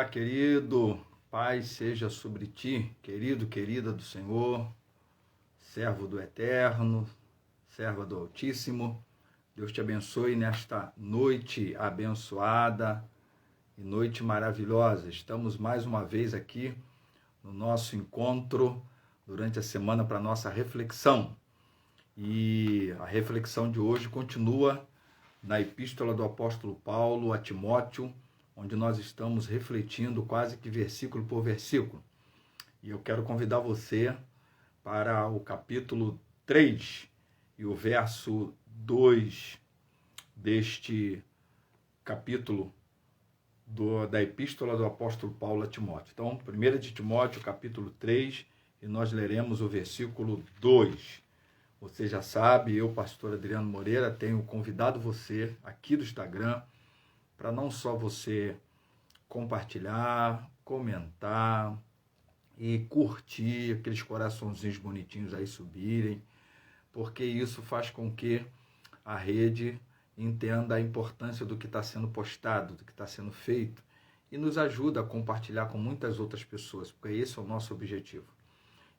Olá, querido, paz seja sobre ti, querido, querida do Senhor, servo do Eterno, serva do Altíssimo. Deus te abençoe nesta noite abençoada e noite maravilhosa. Estamos mais uma vez aqui no nosso encontro durante a semana para nossa reflexão. E a reflexão de hoje continua na epístola do apóstolo Paulo a Timóteo, onde nós estamos refletindo quase que versículo por versículo. E eu quero convidar você para o capítulo 3 e o verso 2 deste capítulo da epístola do apóstolo Paulo a Timóteo. Então, 1 de Timóteo, capítulo 3, e nós leremos o versículo 2. Você já sabe, eu, pastor Adriano Moreira, tenho convidado você aqui do Instagram para não só você compartilhar, comentar e curtir, aqueles coraçõezinhos bonitinhos aí subirem, porque isso faz com que a rede entenda a importância do que está sendo postado, do que está sendo feito, e nos ajuda a compartilhar com muitas outras pessoas, porque esse é o nosso objetivo.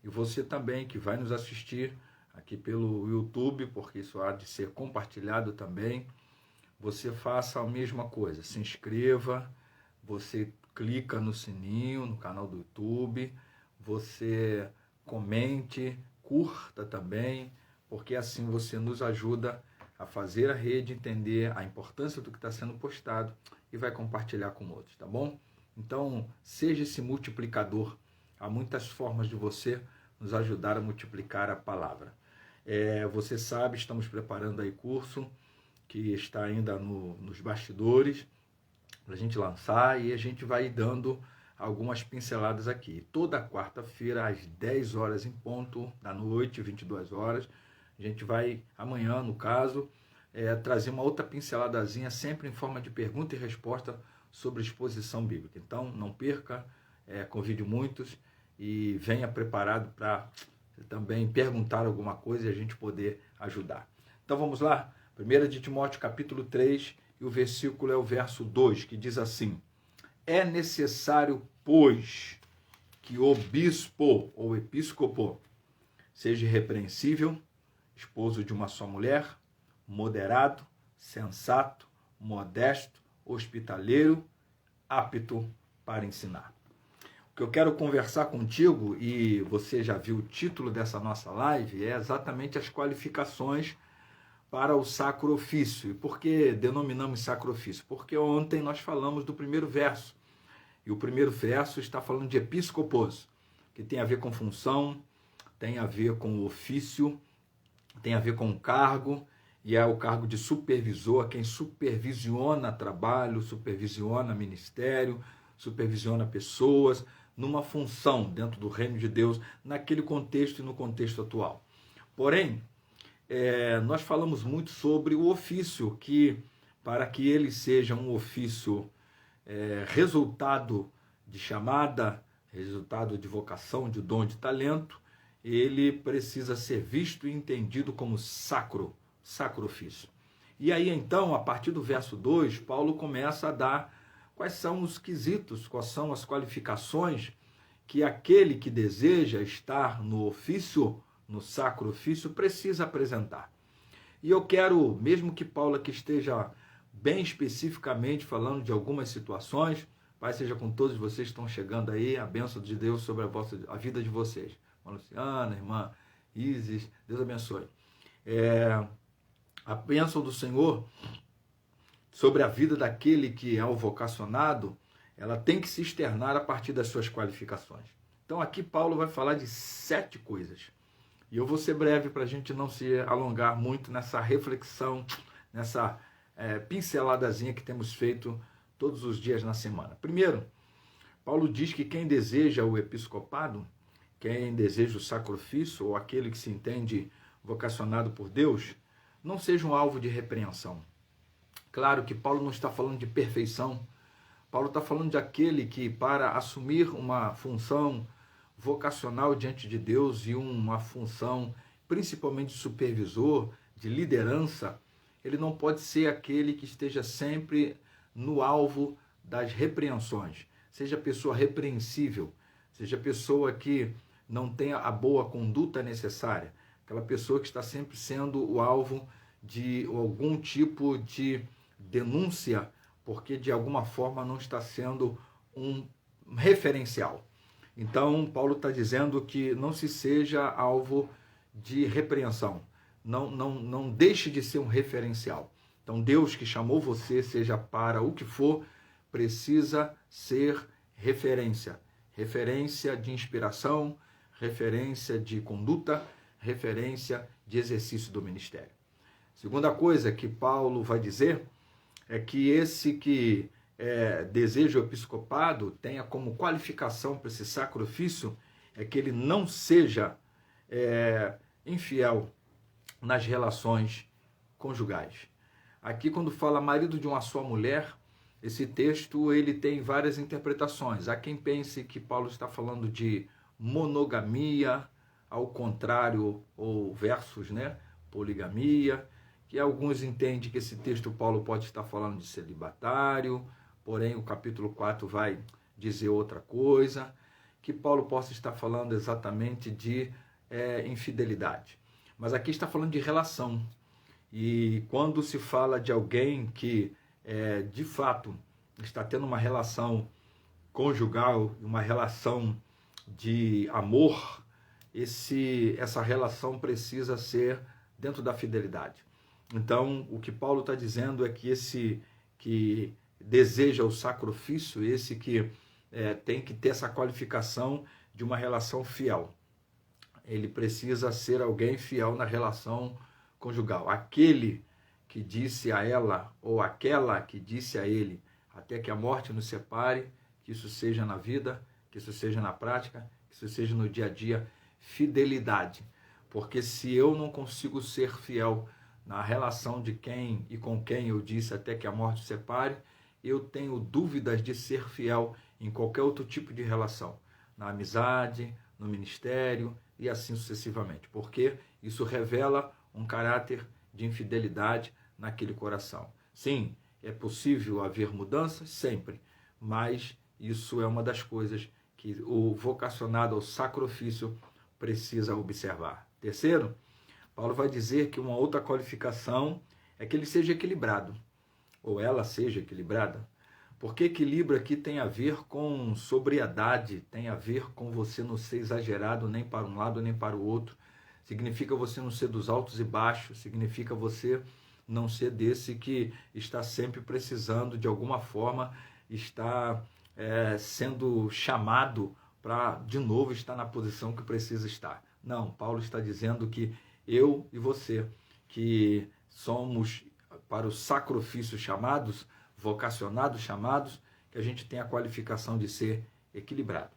E você também que vai nos assistir aqui pelo YouTube, porque isso há de ser compartilhado também, você faça a mesma coisa, se inscreva, você clica no sininho, no canal do YouTube, você comente, curta também, porque assim você nos ajuda a fazer a rede entender a importância do que está sendo postado e vai compartilhar com outros, tá bom? Então, seja esse multiplicador. Há muitas formas de você nos ajudar a multiplicar a palavra. Você sabe, estamos preparando aí curso que está ainda nos bastidores para a gente lançar, e a gente vai dando algumas pinceladas aqui. Toda quarta-feira, às 10 horas em ponto da noite, 22 horas, a gente vai, amanhã no caso, trazer uma outra pinceladazinha, sempre em forma de pergunta e resposta sobre exposição bíblica. Então, não perca, convide muitos e venha preparado para também perguntar alguma coisa e a gente poder ajudar. Então vamos lá, 1 de Timóteo capítulo 3, e o versículo é o verso 2, que diz assim: é necessário, pois, que o bispo ou episcopo seja irrepreensível, esposo de uma só mulher, moderado, sensato, modesto, hospitaleiro, apto para ensinar. O que eu quero conversar contigo, e você já viu o título dessa nossa live, é exatamente as qualificações para o sacro ofício. E por que denominamos sacro ofício? Porque ontem nós falamos do primeiro verso, e o primeiro verso está falando de episcopos, que tem a ver com função, tem a ver com ofício, tem a ver com cargo, e é o cargo de supervisor, quem supervisiona trabalho, supervisiona ministério, supervisiona pessoas, numa função dentro do reino de Deus, naquele contexto e no contexto atual. Porém, nós falamos muito sobre o ofício, que para que ele seja um ofício resultado de chamada, resultado de vocação, de dom, de talento, ele precisa ser visto e entendido como sacro ofício. E aí então, a partir do verso 2, Paulo começa a dar quais são os quesitos, quais são as qualificações que aquele que deseja estar no ofício, no sacro ofício, precisa apresentar. E eu quero, mesmo que Paulo aqui esteja bem especificamente falando de algumas situações, Pai seja com todos vocês que estão chegando aí, a bênção de Deus sobre a vida de vocês. Irmã Luciana, irmã Isis, Deus abençoe. A bênção do Senhor sobre a vida daquele que é o vocacionado, ela tem que se externar a partir das suas qualificações. Então aqui Paulo vai falar de 7 coisas. E eu vou ser breve para a gente não se alongar muito nessa reflexão, nessa pinceladazinha que temos feito todos os dias na semana. Primeiro, Paulo diz que quem deseja o episcopado, quem deseja o sacro ofício, ou aquele que se entende vocacionado por Deus, não seja um alvo de repreensão. Claro que Paulo não está falando de perfeição. Paulo está falando de aquele que, para assumir uma função vocacional diante de Deus e uma função principalmente de supervisor, de liderança, ele não pode ser aquele que esteja sempre no alvo das repreensões, seja pessoa repreensível, seja pessoa que não tenha a boa conduta necessária, aquela pessoa que está sempre sendo o alvo de algum tipo de denúncia, porque de alguma forma não está sendo um referencial. Então, Paulo está dizendo que não se seja alvo de repreensão, não deixe de ser um referencial. Então, Deus que chamou você, seja para o que for, precisa ser referência. Referência de inspiração, referência de conduta, referência de exercício do ministério. Segunda coisa que Paulo vai dizer é que esse que deseja o episcopado tenha como qualificação para esse sacro ofício é que ele não seja infiel nas relações conjugais. Aqui, quando fala marido de uma só mulher, esse texto ele tem várias interpretações. Há quem pense que Paulo está falando de monogamia, ao contrário, ou versus, né? Poligamia, que alguns entendem que esse texto Paulo pode estar falando de celibatário, porém o capítulo 4 vai dizer outra coisa, que Paulo possa estar falando exatamente de infidelidade. Mas aqui está falando de relação. E quando se fala de alguém que, de fato, está tendo uma relação conjugal, uma relação de amor, essa relação precisa ser dentro da fidelidade. Então, o que Paulo está dizendo é que esse que deseja o sacro ofício, esse que tem que ter essa qualificação de uma relação fiel. Ele precisa ser alguém fiel na relação conjugal. Aquele que disse a ela, ou aquela que disse a ele, até que a morte nos separe, que isso seja na vida, que isso seja na prática, que isso seja no dia a dia, fidelidade. Porque se eu não consigo ser fiel na relação de quem e com quem eu disse até que a morte separe, eu tenho dúvidas de ser fiel em qualquer outro tipo de relação, na amizade, no ministério e assim sucessivamente, porque isso revela um caráter de infidelidade naquele coração. Sim, é possível haver mudanças, sempre, mas isso é uma das coisas que o vocacionado ao sacro ofício precisa observar. Terceiro, Paulo vai dizer que uma outra qualificação é que ele seja equilibrado, ou ela seja equilibrada, porque equilíbrio aqui tem a ver com sobriedade, tem a ver com você não ser exagerado nem para um lado nem para o outro, significa você não ser dos altos e baixos, significa você não ser desse que está sempre precisando, de alguma forma, estar sendo chamado para, de novo, estar na posição que precisa estar. Não, Paulo está dizendo que eu e você, que somos para o sacro ofício chamados, vocacionados chamados, que a gente tem a qualificação de ser equilibrado.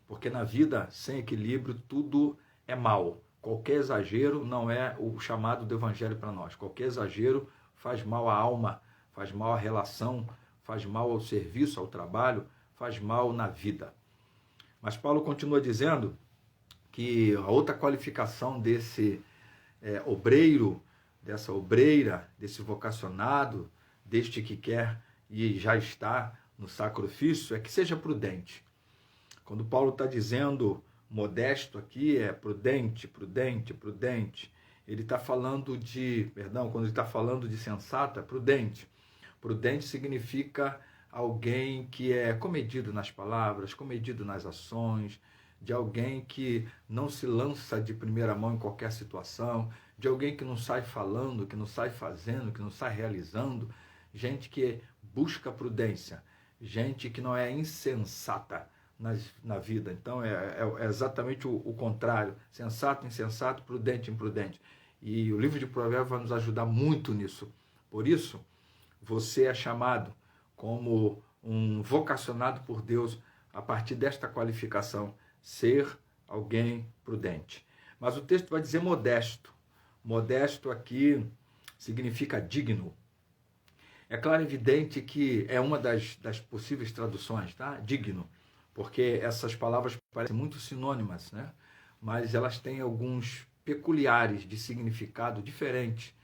Porque na vida, sem equilíbrio, tudo é mal. Qualquer exagero não é o chamado do evangelho para nós. Qualquer exagero faz mal à alma, faz mal à relação, faz mal ao serviço, ao trabalho, faz mal na vida. Mas Paulo continua dizendo que a outra qualificação desse obreiro, dessa obreira, desse vocacionado, deste que quer e já está no sacro ofício, é que seja prudente. Quando Paulo está dizendo modesto aqui, é prudente, prudente, prudente. Ele está falando quando ele está falando de sensato, é prudente. Prudente significa alguém que é comedido nas palavras, comedido nas ações, de alguém que não se lança de primeira mão em qualquer situação, de alguém que não sai falando, que não sai fazendo, que não sai realizando, gente que busca prudência, gente que não é insensata na vida. Então é exatamente o contrário, sensato, insensato, prudente, imprudente. E o livro de Provérbios vai nos ajudar muito nisso. Por isso, você é chamado como um vocacionado por Deus a partir desta qualificação, ser alguém prudente. Mas o texto vai dizer modesto. Modesto aqui significa digno. É claro e evidente que é uma das possíveis traduções, tá? Digno, porque essas palavras parecem muito sinônimas, né? Mas elas têm alguns peculiares de significado diferente,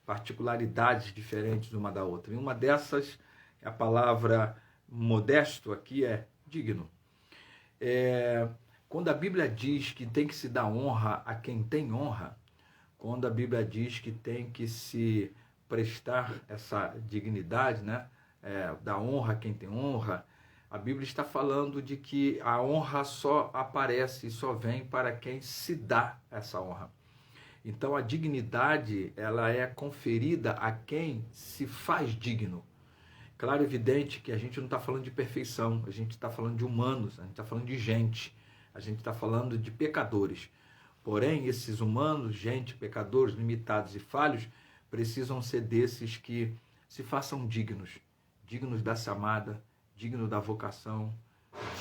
particularidades diferentes uma da outra. E uma dessas, a palavra modesto aqui é digno. Quando a Bíblia diz que tem que se dar honra a quem tem honra, quando a Bíblia diz que tem que se prestar essa dignidade, né? Dar honra a quem tem honra, a Bíblia está falando de que a honra só aparece e só vem para quem se dá essa honra. Então a dignidade, ela é conferida a quem se faz digno. Claro, evidente que a gente não está falando de perfeição, a gente está falando de humanos, a gente está falando de gente, a gente está falando de pecadores. Porém, esses humanos, gente, pecadores, limitados e falhos, precisam ser desses que se façam dignos, dignos da chamada, digno da vocação,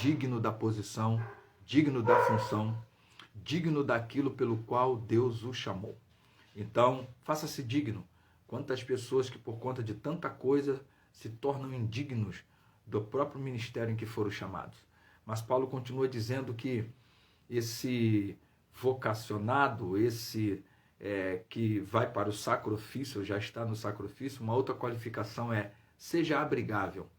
digno da posição, digno da função, digno daquilo pelo qual Deus o chamou. Então, faça-se digno. Quantas pessoas que por conta de tanta coisa se tornam indignos do próprio ministério em que foram chamados. Mas Paulo continua dizendo que esse vocacionado, esse que vai para o sacro ofício, já está no sacro ofício, uma outra qualificação é seja abrigável.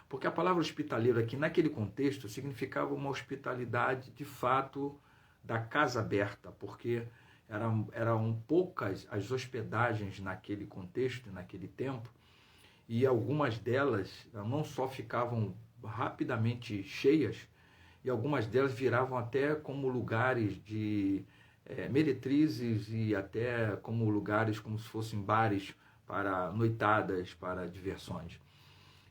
Porque a palavra hospitaleiro aqui, naquele contexto, significava uma hospitalidade de fato da casa aberta, porque eram poucas as hospedagens naquele contexto, naquele tempo, e algumas delas não só ficavam rapidamente cheias, e algumas delas viravam até como lugares de meretrizes e até como lugares como se fossem bares para noitadas, para diversões.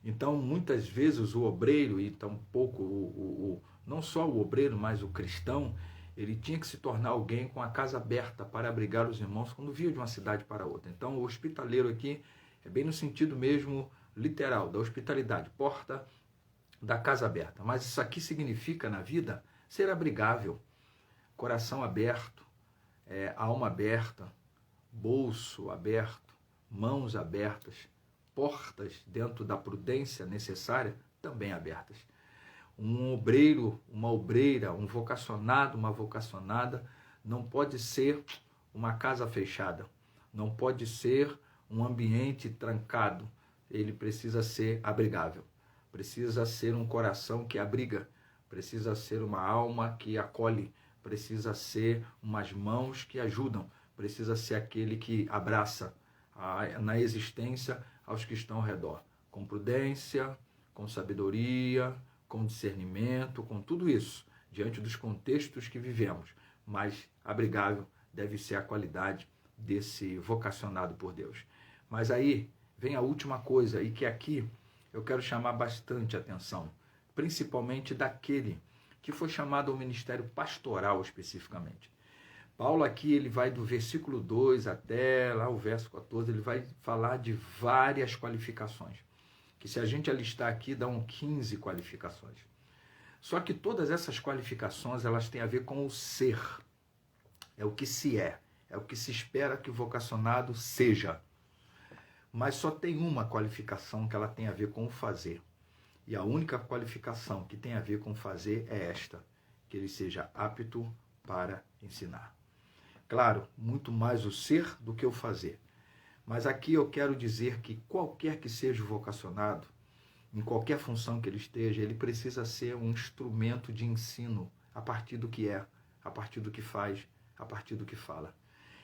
Então, muitas vezes o obreiro, e tampouco não só o obreiro, mas o cristão, ele tinha que se tornar alguém com a casa aberta para abrigar os irmãos quando via de uma cidade para outra. Então, o hospitaleiro aqui é bem no sentido mesmo literal, da hospitalidade, porta da casa aberta. Mas isso aqui significa, na vida, ser abrigável, coração aberto, alma aberta, bolso aberto, mãos abertas, portas dentro da prudência necessária também abertas. Um obreiro, uma obreira, um vocacionado, uma vocacionada não pode ser uma casa fechada, não pode ser um ambiente trancado, ele precisa ser abrigável, precisa ser um coração que abriga, precisa ser uma alma que acolhe, precisa ser umas mãos que ajudam, precisa ser aquele que abraça na existência aos que estão ao redor, com prudência, com sabedoria, com discernimento, com tudo isso, diante dos contextos que vivemos, mas abrigável deve ser a qualidade desse vocacionado por Deus. Mas aí vem a última coisa, e que aqui eu quero chamar bastante atenção, principalmente daquele que foi chamado ao ministério pastoral especificamente. Paulo aqui, ele vai do versículo 2 até lá o verso 14, ele vai falar de várias qualificações, que se a gente alistar aqui, dão 15 qualificações. Só que todas essas qualificações, elas têm a ver com o ser, é o que se é o que se espera que o vocacionado seja. Mas só tem uma qualificação que ela tem a ver com o fazer. E a única qualificação que tem a ver com fazer é esta, que ele seja apto para ensinar. Claro, muito mais o ser do que o fazer. Mas aqui eu quero dizer que qualquer que seja o vocacionado, em qualquer função que ele esteja, ele precisa ser um instrumento de ensino a partir do que é, a partir do que faz, a partir do que fala.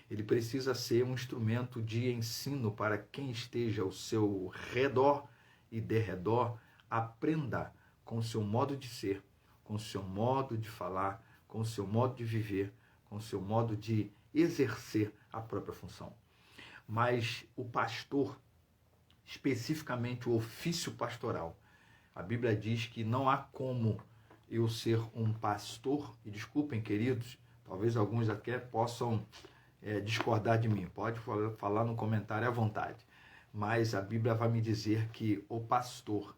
Ele precisa ser um instrumento de ensino para quem esteja ao seu redor e derredor aprenda com o seu modo de ser, com o seu modo de falar, com o seu modo de viver, com o seu modo de exercer a própria função. Mas o pastor, especificamente o ofício pastoral, a Bíblia diz que não há como eu ser um pastor, e desculpem, queridos, talvez alguns até possam discordar de mim, pode falar no comentário à vontade, mas a Bíblia vai me dizer que o pastor,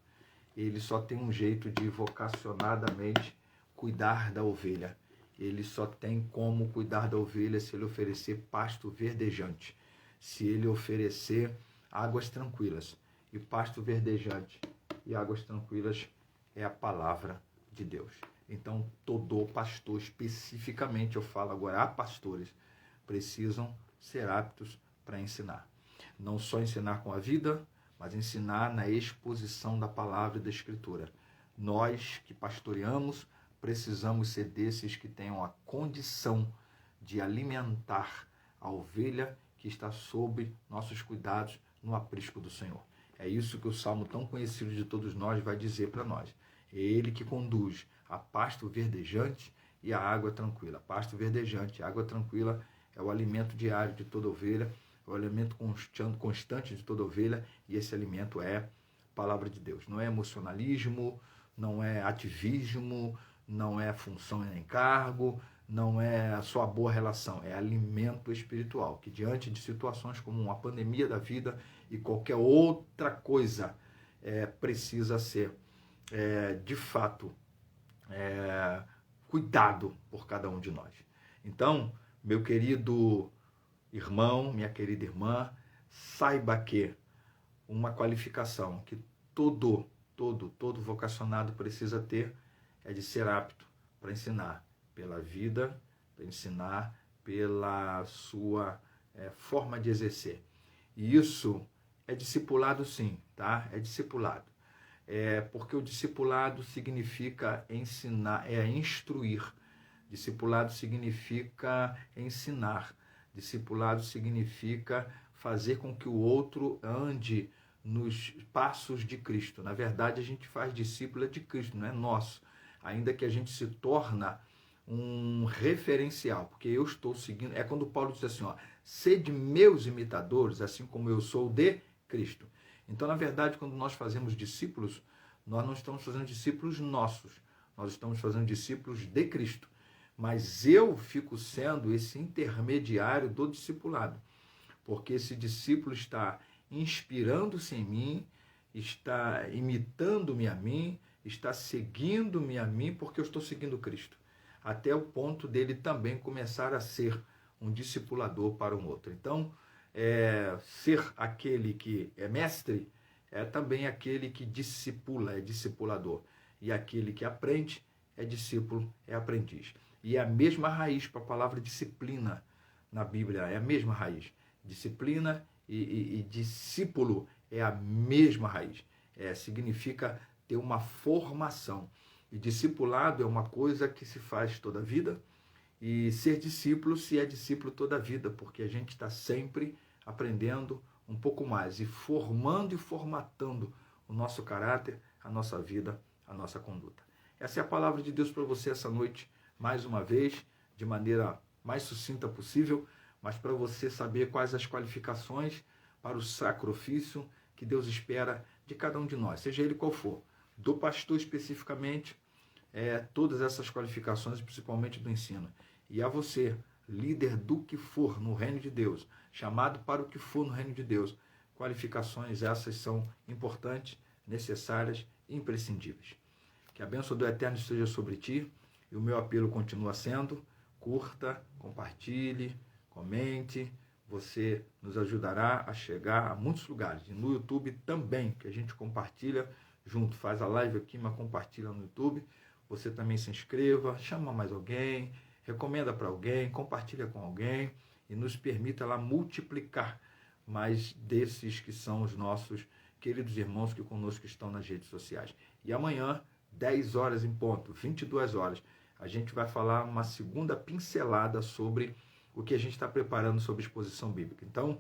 ele só tem um jeito de vocacionadamente cuidar da ovelha. Ele só tem como cuidar da ovelha se ele oferecer pasto verdejante, se ele oferecer águas tranquilas. E pasto verdejante e águas tranquilas é a palavra de Deus. Então, todo pastor, especificamente eu falo agora, há pastores, precisam ser aptos para ensinar. Não só ensinar com a vida, mas ensinar na exposição da palavra e da Escritura. nós que pastoreamos precisamos ser desses que tenham a condição de alimentar a ovelha que está sob nossos cuidados no aprisco do Senhor. É isso que o salmo tão conhecido de todos nós vai dizer para nós. É Ele que conduz a pasto verdejante e a água tranquila. Pasto verdejante, água tranquila é o alimento diário de toda ovelha, é o alimento constante de toda ovelha, e esse alimento é a palavra de Deus. Não é emocionalismo, não é ativismo, não é função nem cargo, não é a sua boa relação, é alimento espiritual, que diante de situações como uma pandemia da vida e qualquer outra coisa, precisa ser, de fato, cuidado por cada um de nós. Então, meu querido irmão, minha querida irmã, saiba que uma qualificação que todo vocacionado precisa ter é de ser apto para ensinar pela vida, para ensinar pela sua forma de exercer. E isso é discipulado sim, tá? É discipulado. Porque o discipulado significa ensinar, instruir. Discipulado significa ensinar. Discipulado significa fazer com que o outro ande nos passos de Cristo. Na verdade, a gente faz discípula de Cristo, não é nosso. Ainda que a gente se torna um referencial, porque eu estou seguindo, é quando Paulo diz assim, sede meus imitadores, assim como eu sou de Cristo. Então, na verdade, quando nós fazemos discípulos, nós não estamos fazendo discípulos nossos, nós estamos fazendo discípulos de Cristo. Mas eu fico sendo esse intermediário do discipulado, porque esse discípulo está inspirando-se em mim, está imitando-me a mim, está seguindo-me a mim, porque eu estou seguindo Cristo, até o ponto dele também começar a ser um discipulador para um outro. Então, ser aquele que é mestre é também aquele que discipula, é discipulador. E aquele que aprende é discípulo, é aprendiz. E é a mesma raiz para a palavra disciplina na Bíblia, é a mesma raiz. Disciplina e discípulo é a mesma raiz. Significa ter uma formação. E discipulado é uma coisa que se faz toda a vida, e ser discípulo se é discípulo toda a vida, porque a gente está sempre aprendendo um pouco mais e formando e formatando o nosso caráter, a nossa vida, a nossa conduta. Essa é a palavra de Deus para você essa noite, mais uma vez, de maneira mais sucinta possível, mas para você saber quais as qualificações para o sacro ofício que Deus espera de cada um de nós, seja ele qual for. Do pastor especificamente, todas essas qualificações, principalmente do ensino. E a você, líder do que for no reino de Deus, chamado para o que for no reino de Deus, qualificações essas são importantes, necessárias e imprescindíveis. Que a bênção do Eterno esteja sobre ti, e o meu apelo continua sendo: curta, compartilhe, comente, você nos ajudará a chegar a muitos lugares. E no YouTube também, que a gente compartilha junto, faz a live aqui, mas compartilha no YouTube. Você também se inscreva, chama mais alguém, recomenda para alguém, compartilha com alguém e nos permita lá multiplicar mais desses que são os nossos queridos irmãos que conosco estão nas redes sociais. E amanhã, 10 horas em ponto, 22 horas, a gente vai falar uma segunda pincelada sobre o que a gente está preparando sobre exposição bíblica. Então,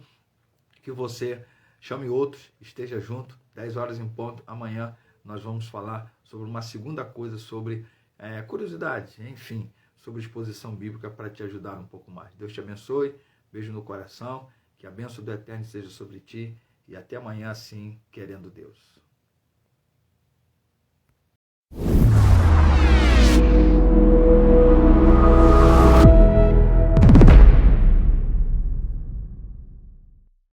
que você chame outros, esteja junto, 10 horas em ponto, amanhã nós vamos falar sobre uma segunda coisa, sobre curiosidades, enfim, sobre exposição bíblica para te ajudar um pouco mais. Deus te abençoe, beijo no coração, que a bênção do Eterno seja sobre ti e até amanhã, assim, querendo Deus.